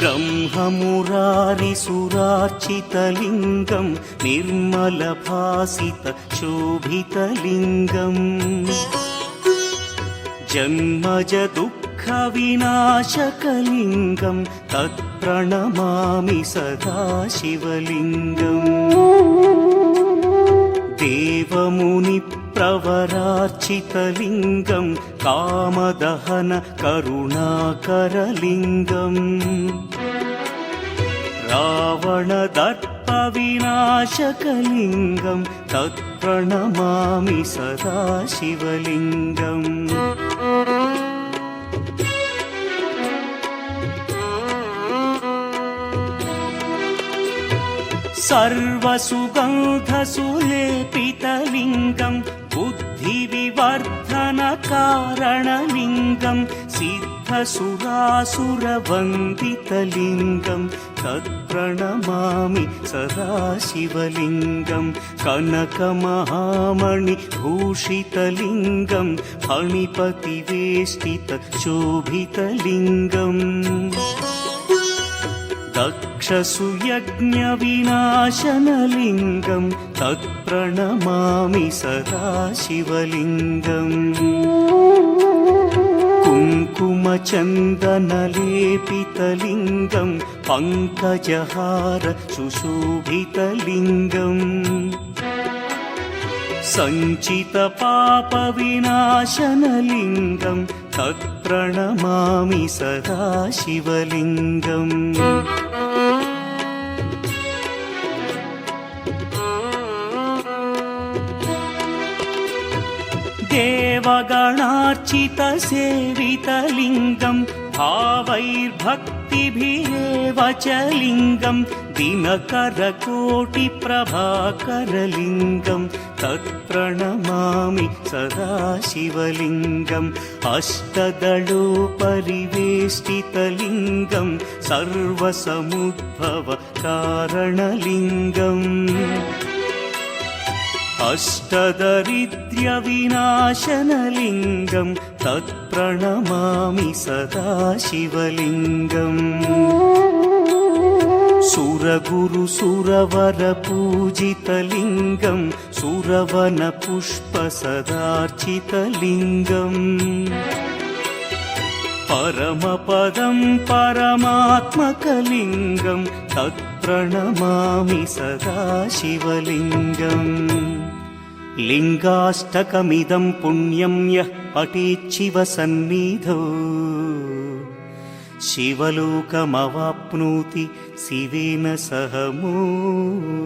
ब्रह्ममुरारिसुरार्चितलिङ्गं निर्मलभासितशोभितलिङ्गम् जन्मजदुःखविनाशकलिङ्गं तत्प्रणमामि सदा शिवलिङ्गम् देवमुनिप्रवरार्चितलिङ्गं कामदहन करुणाकरलिङ्गम् रावणदर्पविनाशकलिङ्गं तत्प्रणमामि सदा शिवलिङ्गम् सर्वसुगन्धसुलेपितलिङ्गं बुद्धिविवर्धनकारणलिङ्गं सिद्धसुरासुरवन्दितलिङ्गं तत्प्रणमामि सदा शिवलिङ्गं कनकमहामणिभूषितलिङ्गं फणिपतिवेष्टितशोभितलिङ्गम् दक्षसुयज्ञविनाशनलिङ्गं तत्प्रणमामि सदा शिवलिङ्गम् कुङ्कुमचन्दनलेपितलिङ्गं पङ्कजहार सुशोभितलिङ्गम् सञ्चितपापविनाशनलिङ्गं तत्प्रणमामि सदा शिवलिङ्गम् देवगणार्चितसेवितलिङ्गं भावैर्भक्तिभिरेव च लिङ्गं दिनकरकोटिप्रभाकरलिङ्गं तत्प्रणमामि सदा शिवलिङ्गम् अष्टदलोपरिवेष्टितलिङ्गं सर्वसमुद्भवकारणलिङ्गम् अष्टदरिद्र्यविनाशनलिङ्गं तत्प्रणमामि सदा शिवलिङ्गम् सुरगुरुसुरवरपूजितलिङ्गं सुरवनपुष्पसदार्चितलिङ्गम् परमपदं परमात्मकलिङ्गं तत्प्रणमामि सदा शिवलिङ्गम् लिङ्गाष्टकमिदं पुण्यं यः पठेच्छिवसन्निधौ शिवलोकमवाप्नोति शिवेन सह मोदेन।